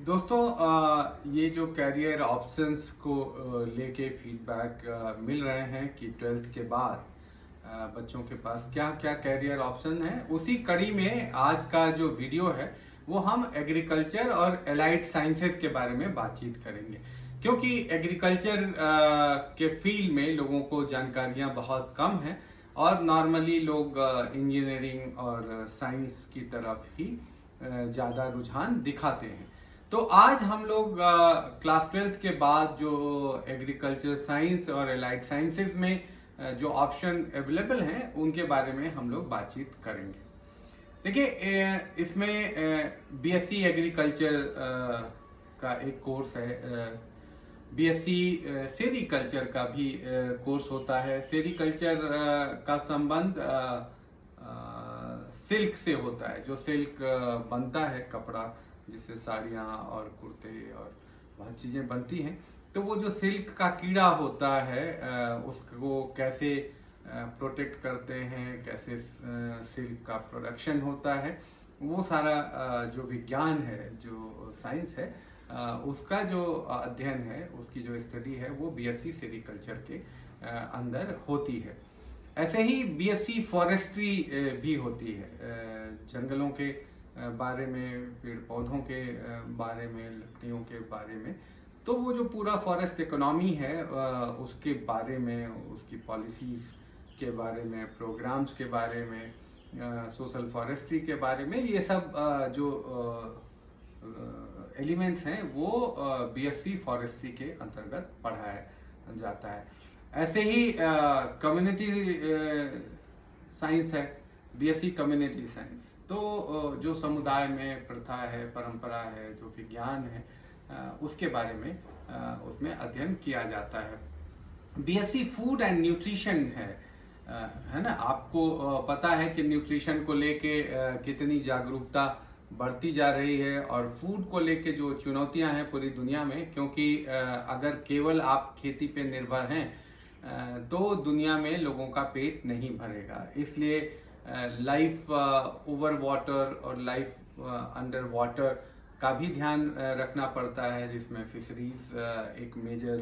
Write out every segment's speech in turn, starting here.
दोस्तों ये जो कैरियर ऑप्शंस को लेके फीडबैक मिल रहे हैं कि ट्वेल्थ के बाद बच्चों के पास क्या क्या कैरियर ऑप्शन है, उसी कड़ी में आज का जो वीडियो है वो हम एग्रीकल्चर और एलाइड साइंसेज के बारे में बातचीत करेंगे। क्योंकि एग्रीकल्चर के फील्ड में लोगों को जानकारियां बहुत कम हैं और नॉर्मली लोग इंजीनियरिंग और साइंस की तरफ ही ज़्यादा रुझान दिखाते हैं। तो आज हम लोग क्लास ट्वेल्थ के बाद जो एग्रीकल्चर साइंस और एलाइड साइंसेज में जो ऑप्शन अवेलेबल हैं उनके बारे में हम लोग बातचीत करेंगे। देखिए, इसमें बीएससी एग्रीकल्चर का एक कोर्स है। बीएससी सेरीकल्चर का भी कोर्स होता है। सेरीकल्चर का संबंध सिल्क से होता है। जो सिल्क बनता है, कपड़ा जिससे साड़ियाँ और कुर्ते और बहुत चीज़ें बनती हैं, तो वो जो सिल्क का कीड़ा होता है उसको कैसे प्रोटेक्ट करते हैं, कैसे सिल्क का प्रोडक्शन होता है, वो सारा जो विज्ञान है, जो साइंस है, उसका जो अध्ययन है, उसकी जो स्टडी है, वो बीएससी सेरीकल्चर के अंदर होती है। ऐसे ही बीएससी फॉरेस्ट्री भी होती है। जंगलों के बारे में, पेड़ पौधों के बारे में, लकड़ियों के बारे में, तो वो जो पूरा फॉरेस्ट इकोनॉमी है उसके बारे में, उसकी पॉलिसीज के बारे में, प्रोग्राम्स के बारे में, सोशल फॉरेस्ट्री के बारे में, ये सब जो एलिमेंट्स हैं वो बीएससी फॉरेस्ट्री के अंतर्गत पढ़ाया जाता है। ऐसे ही कम्युनिटी साइंस है, बीएससी कम्युनिटी साइंस। तो जो समुदाय में प्रथा है, परंपरा है, जो विज्ञान है, उसके बारे में उसमें अध्ययन किया जाता है। बीएससी फूड एंड न्यूट्रिशन है ना। आपको पता है कि न्यूट्रिशन को लेके कितनी जागरूकता बढ़ती जा रही है और फूड को लेके जो चुनौतियां हैं पूरी दुनिया में, क्योंकि अगर केवल आप खेती पे निर्भर हैं तो दुनिया में लोगों का पेट नहीं भरेगा। इसलिए लाइफ ओवर वाटर और लाइफ अंडर वाटर का भी ध्यान रखना पड़ता है, जिसमें फिशरीज एक मेजर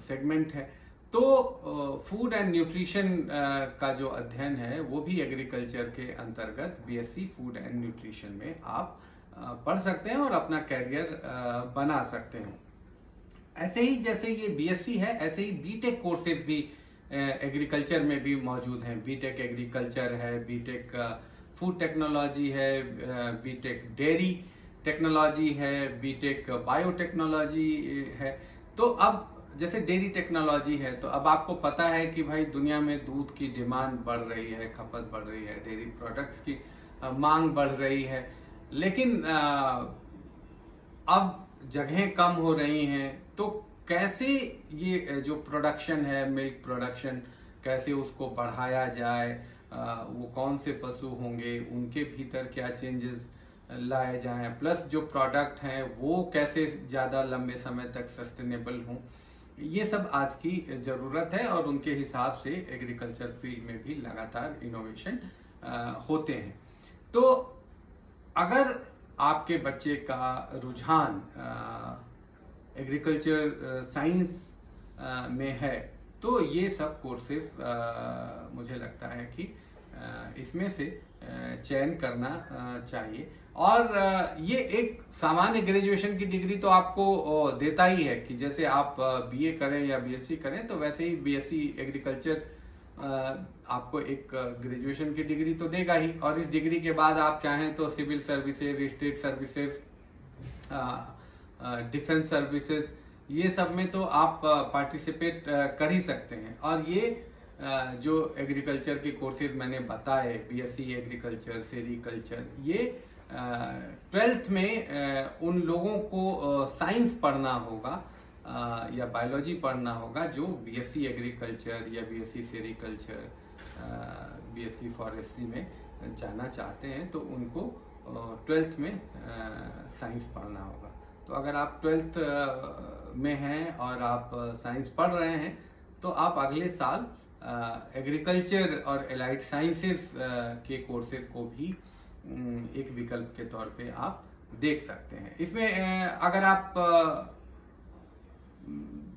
सेगमेंट है। तो फूड एंड न्यूट्रिशन का जो अध्ययन है वो भी एग्रीकल्चर के अंतर्गत बीएससी फूड एंड न्यूट्रिशन में आप पढ़ सकते हैं और अपना कैरियर बना सकते हैं। ऐसे ही जैसे ये बीएससी है, ऐसे ही बीटेक कोर्सेज भी एग्रीकल्चर में भी मौजूद हैं। बीटेक एग्रीकल्चर है, बीटेक फूड टेक्नोलॉजी है, बीटेक डेयरी टेक्नोलॉजी है, बीटेक बायोटेक्नोलॉजी है। तो अब जैसे डेयरी टेक्नोलॉजी है, तो अब आपको पता है कि भाई दुनिया में दूध की डिमांड बढ़ रही है, खपत बढ़ रही है, डेयरी प्रोडक्ट्स की मांग बढ़ रही है। लेकिन अब जगहें कम हो रही हैं, तो कैसे ये जो प्रोडक्शन है, मिल्क प्रोडक्शन, कैसे उसको बढ़ाया जाए, वो कौन से पशु होंगे, उनके भीतर क्या चेंजेस लाए जाएं, प्लस जो प्रोडक्ट हैं वो कैसे ज़्यादा लंबे समय तक सस्टेनेबल हों, ये सब आज की ज़रूरत है। और उनके हिसाब से एग्रीकल्चर फील्ड में भी लगातार इनोवेशन होते हैं। तो अगर आपके बच्चे का रुझान एग्रीकल्चर साइंस में है, तो ये सब कोर्सेज मुझे लगता है कि इसमें से चयन करना चाहिए। और ये एक सामान्य ग्रेजुएशन की डिग्री तो आपको देता ही है कि जैसे आप बीए करें या बीएससी करें, तो वैसे ही बीएससी एग्रीकल्चर आपको एक ग्रेजुएशन की डिग्री तो देगा ही। और इस डिग्री के बाद आप चाहें तो civil services, state services, defence services, ये सब में तो आप पार्टिसिपेट कर ही सकते हैं। और ये जो एग्रीकल्चर के कोर्सेज मैंने बताए, बीएससी एग्रीकल्चर, सेरीकल्चर, ये ट्वेल्थ में उन लोगों को साइंस पढ़ना होगा या बायोलॉजी पढ़ना होगा जो बीएससी एग्रीकल्चर या बीएससी सेरीकल्चर, बीएससी फॉरेस्ट्री में जाना चाहते हैं, तो उनको ट्वेल्थ में साइंस पढ़ना होगा। तो अगर आप ट्वेल्थ में हैं और आप साइंस पढ़ रहे हैं, तो आप अगले साल एग्रीकल्चर और एलाइड साइंसेज के कोर्सेज को भी एक विकल्प के तौर पे आप देख सकते हैं। इसमें अगर आप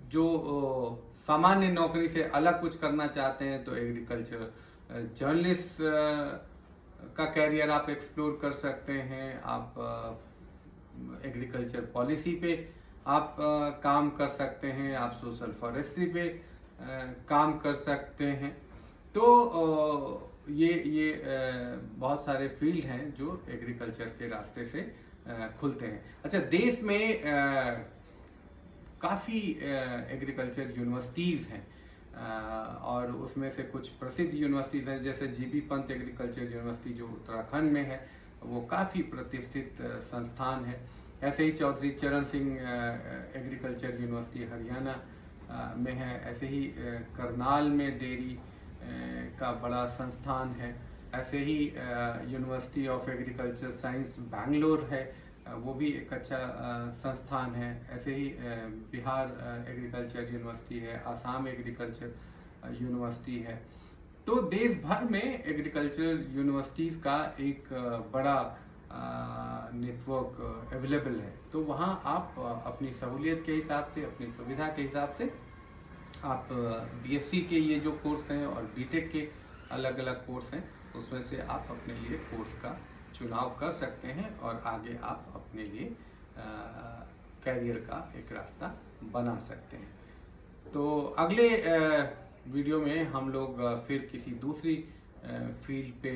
जो सामान्य नौकरी से अलग कुछ करना चाहते हैं तो एग्रीकल्चर जर्नलिस्ट का कैरियर आप एक्सप्लोर कर सकते हैं। आप एग्रीकल्चर पॉलिसी पे आप काम कर सकते हैं, आप सोशल फॉरेस्ट्री पे काम कर सकते हैं। तो ये बहुत सारे फील्ड हैं जो एग्रीकल्चर के रास्ते से खुलते हैं। अच्छा, देश में काफ़ी एग्रीकल्चर यूनिवर्सिटीज़ हैं और उसमें से कुछ प्रसिद्ध यूनिवर्सिटीज़ हैं, जैसे जीबी पंत एग्रीकल्चर यूनिवर्सिटी जो उत्तराखंड में है, वो काफ़ी प्रतिष्ठित संस्थान है। ऐसे ही चौधरी चरण सिंह एग्रीकल्चर यूनिवर्सिटी हरियाणा में है। ऐसे ही करनाल में डेयरी का बड़ा संस्थान है। ऐसे ही University of Agriculture Science Bangalore है, वो भी एक अच्छा संस्थान है। ऐसे ही बिहार एग्रीकल्चर यूनिवर्सिटी है, आसाम एग्रीकल्चर यूनिवर्सिटी है। तो देश भर में एग्रीकल्चर यूनिवर्सिटीज़ का एक बड़ा नेटवर्क अवेलेबल है। तो वहाँ आप अपनी सहूलियत के हिसाब से, अपनी सुविधा के हिसाब से आप बीएससी के ये जो कोर्स हैं और बीटेक के अलग अलग कोर्स हैं, उसमें से आप अपने लिए कोर्स का चुनाव कर सकते हैं और आगे आप अपने लिए कैरियर का एक रास्ता बना सकते हैं। तो अगले वीडियो में हम लोग फिर किसी दूसरी फील्ड पे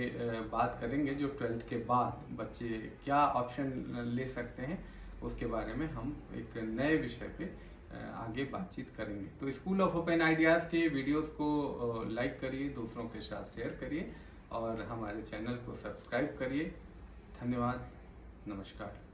बात करेंगे, जो 12th के बाद बच्चे क्या ऑप्शन ले सकते हैं उसके बारे में हम एक नए विषय पे आगे बातचीत करेंगे। तो स्कूल ऑफ ओपन आइडियाज़ के वीडियोस को लाइक करिए, दूसरों के साथ शेयर करिए और हमारे चैनल को सब्सक्राइब करिए। धन्यवाद, नमस्कार।